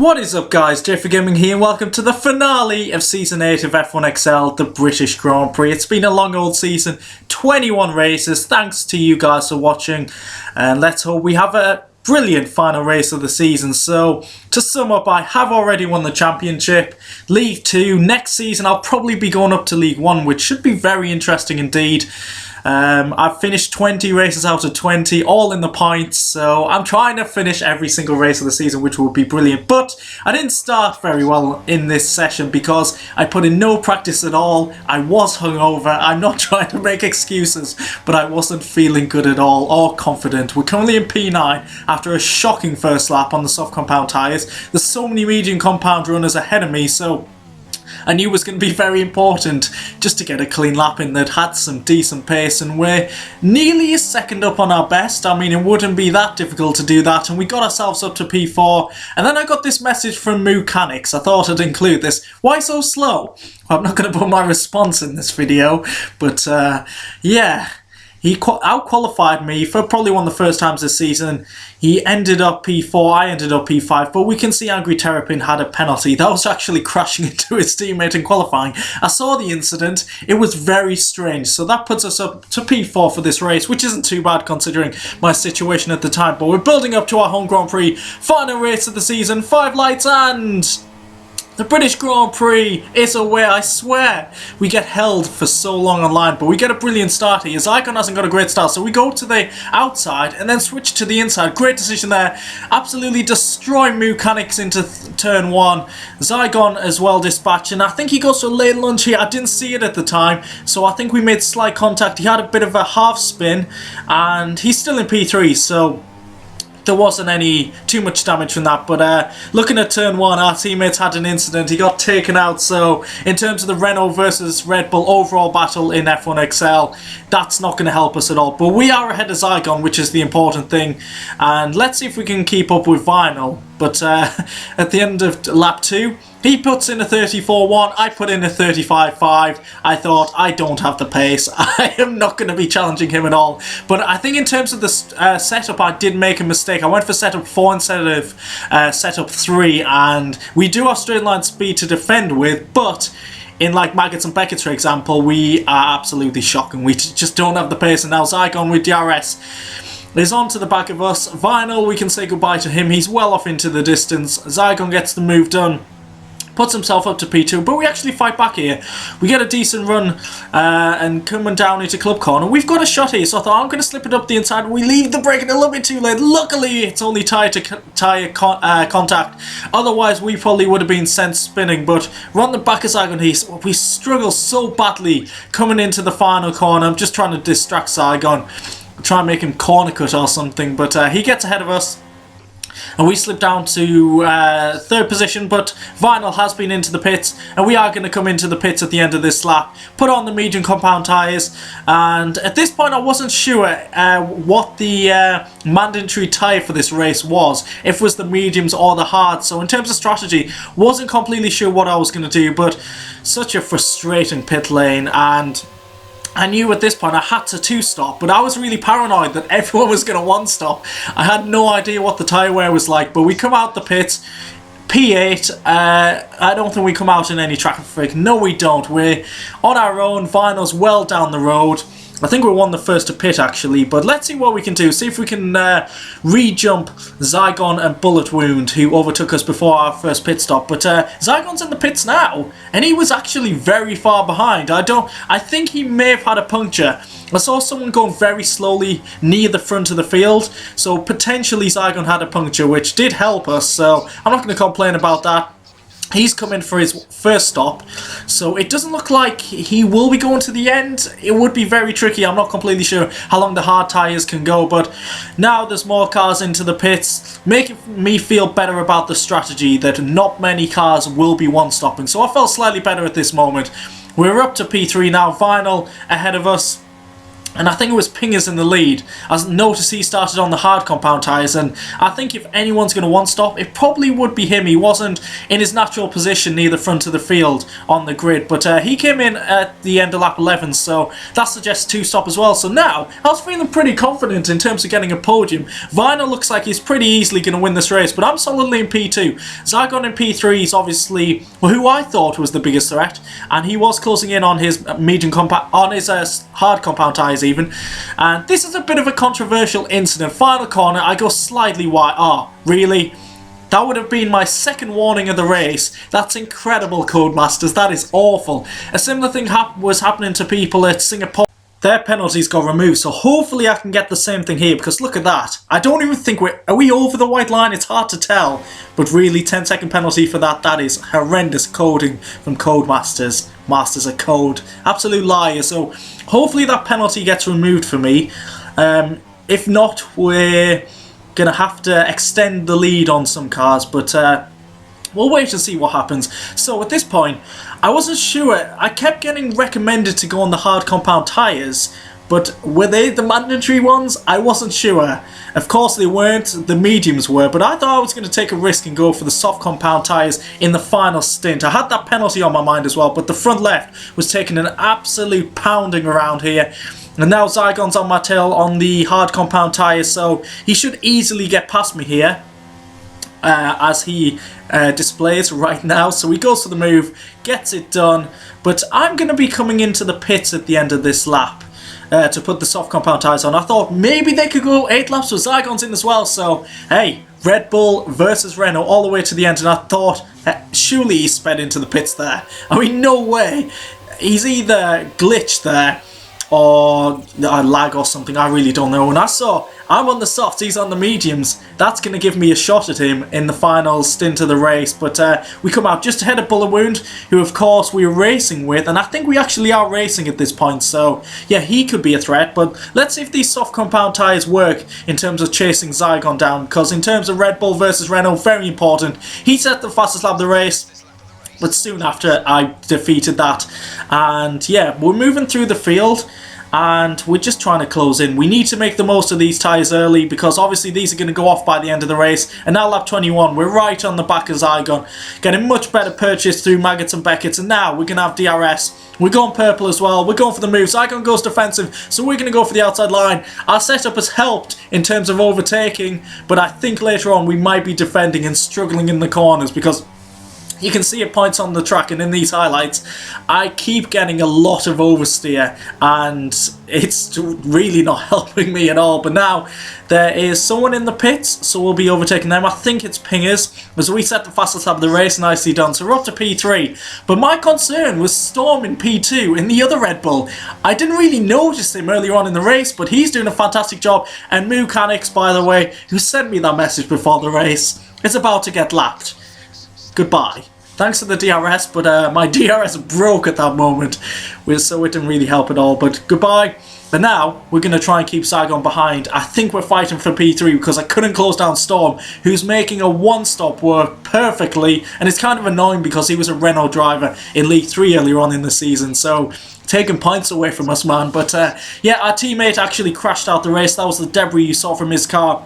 What is up guys, JayFerGaming here and welcome to the finale of Season 8 of F1XL, the British Grand Prix. It's been a long old season, 21 races, thanks to you guys for watching, and let's hope we have a brilliant final race of the season. So, to sum up, I have already won the championship, League 2, next season I'll probably be going up to League 1, which should be very interesting indeed. I've finished 20 races out of 20, all in the points, so I'm trying to finish every single race of the season, which will be brilliant. But I didn't start very well in this session because I put in no practice at all. I was hungover. I'm not trying to make excuses, but I wasn't feeling good at all or confident. We're currently in P9 after a shocking first lap on the soft compound tyres. There's so many medium compound runners ahead of me, so I knew it was going to be very important just to get a clean lap in that had some decent pace, and we're nearly a second up on our best. I mean, it wouldn't be that difficult to do that, and we got ourselves up to P4, and then I got this message from Mechanics. I thought I'd include this. Why so slow? Well, I'm not going to put my response in this video, but yeah. He out-qualified me for probably one of the first times this season. He ended up P4, I ended up P5, but we can see Angry Terrapin had a penalty. That was actually crashing into his teammate in qualifying. I saw the incident. It was very strange. So that puts us up to P4 for this race, which isn't too bad considering my situation at the time. But we're building up to our home Grand Prix. Final race of the season, 5 lights, and the British Grand Prix is away, I swear. We get held for so long online, but we get a brilliant start here. Zygon hasn't got a great start, so we go to the outside and then switch to the inside. Great decision there. Absolutely destroy Mechanics into turn 1. Zygon as well dispatched, and I think he goes for a late lunge here. I didn't see it at the time, so I think we made slight contact. He had a bit of a half spin, and he's still in P3, so there wasn't any too much damage from that. But looking at turn 1, our teammates had an incident. He got taken out. So in terms of the Renault versus Red Bull overall battle in F1XL, that's not going to help us at all. But we are ahead of Zygon, which is the important thing. And let's see if we can keep up with Vinyl. But at the end of lap 2, he puts in a 34.1, I put in a 35.5. I thought, I don't have the pace. I am not going to be challenging him at all. But I think in terms of the setup, I did make a mistake. I went for setup 4 instead of setup 3. And we do have straight line speed to defend with, but in like Maggots and Beckett's, for example, we are absolutely shocking. We just don't have the pace. And now Zygon with DRS is on to the back of us. Vinyl, we can say goodbye to him. He's well off into the distance. Zygon gets the move done, puts himself up to P2, but we actually fight back here. We get a decent run and coming down into club corner. We've got a shot here, so I thought I'm going to slip it up the inside. We leave the braking a little bit too late. Luckily, it's only tyre contact. Otherwise, we probably would have been sent spinning, but we're on the back of Zygon here. We struggle so badly coming into the final corner. I'm just trying to distract Zygon, try and make him corner cut or something, but he gets ahead of us. And we slip down to third position, but Vinyl has been into the pits, and we are going to come into the pits at the end of this lap, put on the medium compound tyres, and at this point I wasn't sure what the mandatory tyre for this race was, if it was the mediums or the hards. So in terms of strategy, wasn't completely sure what I was going to do, but such a frustrating pit lane, and I knew at this point I had to 2-stop, but I was really paranoid that everyone was going to 1-stop. I had no idea what the tyre wear was like, but we come out the pits, P8, I don't think we come out in any traffic. No, we don't. We're on our own. Vinyl's well down the road. I think we're one of the first to pit actually, but let's see what we can do. See if we can re-jump Zygon and Bullet Wound, who overtook us before our first pit stop. But Zygon's in the pits now, and he was actually very far behind. I think he may have had a puncture. I saw someone going very slowly near the front of the field, so potentially Zygon had a puncture, which did help us, so I'm not going to complain about that. He's come in for his first stop, so it doesn't look like he will be going to the end. It would be very tricky. I'm not completely sure how long the hard tyres can go, but now there's more cars into the pits, making me feel better about the strategy that not many cars will be one-stopping. So I felt slightly better at this moment. We're up to P3 now, Vinyl ahead of us. and I think it was Pingers in the lead. I noticed he started on the hard compound tyres, and I think if anyone's going to one-stop, it probably would be him. He wasn't in his natural position near the front of the field on the grid, but he came in at the end of lap 11, so that suggests two-stop as well. So now, I was feeling pretty confident in terms of getting a podium. Vinyl looks like he's pretty easily going to win this race, but I'm solidly in P2. Zygon in P3 is obviously who I thought was the biggest threat, and he was closing in on his hard compound tyres even. And this is a bit of a controversial incident. Final corner, I go slightly wide. Oh, really? That would have been my second warning of the race. That's incredible, Codemasters. That is awful. A similar thing was happening to people at Singapore. Their penalties got removed, so hopefully I can get the same thing here, because look at that. I don't even think are we over the white line? It's hard to tell, but really 10-second penalty for that. That is horrendous coding from Codemasters. Masters of Code. Absolute liar. So hopefully that penalty gets removed for me. If not, we're going to have to extend the lead on some cars, but we'll wait and see what happens. So at this point, I wasn't sure. I kept getting recommended to go on the hard compound tyres, but were they the mandatory ones? I wasn't sure. Of course they weren't, the mediums were, but I thought I was going to take a risk and go for the soft compound tyres in the final stint. I had that penalty on my mind as well, but the front left was taking an absolute pounding around here. And now Zygon's on my tail on the hard compound tyres, so he should easily get past me here. As he displays right now. So he goes for the move, gets it done, but I'm going to be coming into the pits at the end of this lap to put the soft compound tyres on. I thought maybe they could go 8 laps with Zygon's in as well, so hey, Red Bull versus Renault all the way to the end, and I thought surely he sped into the pits there. I mean, no way. He's either glitched there or a lag or something, I really don't know. And I saw, I'm on the softs, he's on the mediums. That's going to give me a shot at him in the final stint of the race. But we come out just ahead of Bullet Wound, who of course we were racing with, and I think we actually are racing at this point. So yeah, he could be a threat, but let's see if these soft compound tyres work in terms of chasing Zygon down, because in terms of Red Bull versus Renault, very important. He set the fastest lap of the race, but soon after I defeated that. And yeah, we're moving through the field and we're just trying to close in. We need to make the most of these tyres early, because obviously these are going to go off by the end of the race. And now lap 21, we're right on the back of Zygon, getting much better purchase through Maggots and Beckett's, and now we're going to have DRS. We're going purple as well, we're going for the move. Zygon goes defensive, so we're going to go for the outside line. Our setup has helped in terms of overtaking, but I think later on we might be defending and struggling in the corners, because you can see at points on the track and in these highlights, I keep getting a lot of oversteer, and it's really not helping me at all. But now there is someone in the pits, so we'll be overtaking them. I think it's Pingers, as we set the fastest lap of the race. Nicely done. So we're up to P3. But my concern was Storm in P2 in the other Red Bull. I didn't really notice him earlier on in the race, but he's doing a fantastic job. And Mechanics, by the way, who sent me that message before the race, is about to get lapped. Goodbye. Thanks for the DRS, but my DRS broke at that moment, so it didn't really help at all, but goodbye. But now, we're going to try and keep Zygon behind. I think we're fighting for P3 because I couldn't close down Storm, who's making a one-stop work perfectly, and it's kind of annoying because he was a Renault driver in League 3 earlier on in the season, so taking points away from us, man. But yeah, our teammate actually crashed out the race. That was the debris you saw from his car.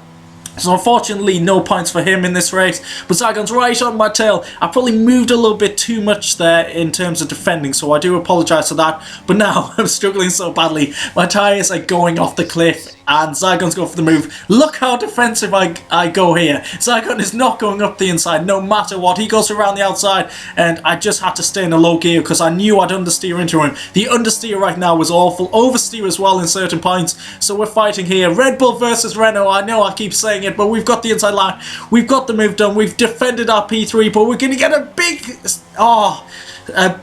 So unfortunately, no points for him in this race, but Zygon's right on my tail. I probably moved a little bit too much there in terms of defending, so I do apologise for that. But now, I'm struggling so badly. My tyres are going off the cliff, and Zygon's going for the move. Look how defensive I go here. Zygon is not going up the inside, no matter what. He goes around the outside, and I just had to stay in a low gear because I knew I'd understeer into him. The understeer right now was awful. Oversteer as well in certain points. So we're fighting here. Red Bull versus Renault. I know I keep saying it, but we've got the inside line. We've got the move done. We've defended our P3, but we're going to get a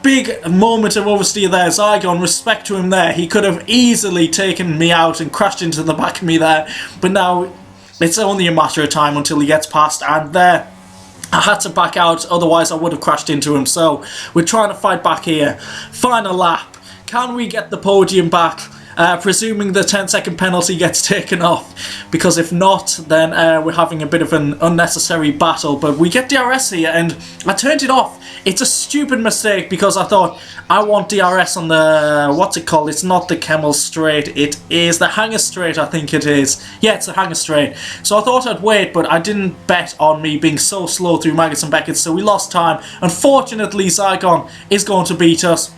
big moment of oversteer there. Zygon, respect to him there. He could have easily taken me out and crashed into the back of me there, but now it's only a matter of time until he gets past, and there I had to back out, otherwise I would have crashed into him. So we're trying to fight back here. Final lap. Can we get the podium back? presuming the 10-second penalty gets taken off, because if not, then we're having a bit of an unnecessary battle. But we get DRS here, and I turned it off. It's a stupid mistake, because I thought I want DRS on the, what's it called? It's not the Kemmel Straight, it is the Hanger Straight, I think it is. Yeah, it's the Hanger Straight. So I thought I'd wait, but I didn't bet on me being so slow through Maggots and Beckett, so we lost time. Unfortunately, Zygon is going to beat us.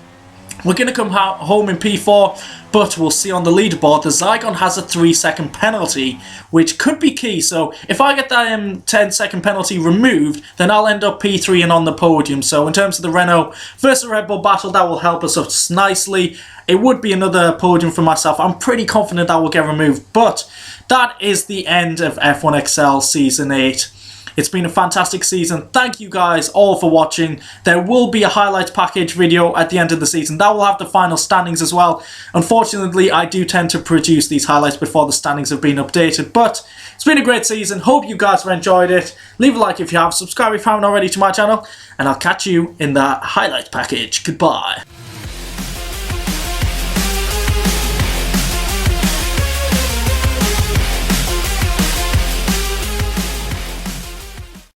We're going to come home in P4, but we'll see on the leaderboard the Zygon has a 3-second penalty, which could be key. So if I get that 10-second penalty removed, then I'll end up P3 and on the podium. So in terms of the Renault versus Red Bull battle, that will help us out nicely. It would be another podium for myself. I'm pretty confident that will get removed, but that is the end of F1XL Season 8. It's been a fantastic season. Thank you guys all for watching. There will be a highlights package video at the end of the season. That will have the final standings as well. Unfortunately, I do tend to produce these highlights before the standings have been updated. But it's been a great season. Hope you guys have enjoyed it. Leave a like if you have. Subscribe if you haven't already to my channel. And I'll catch you in the highlights package. Goodbye.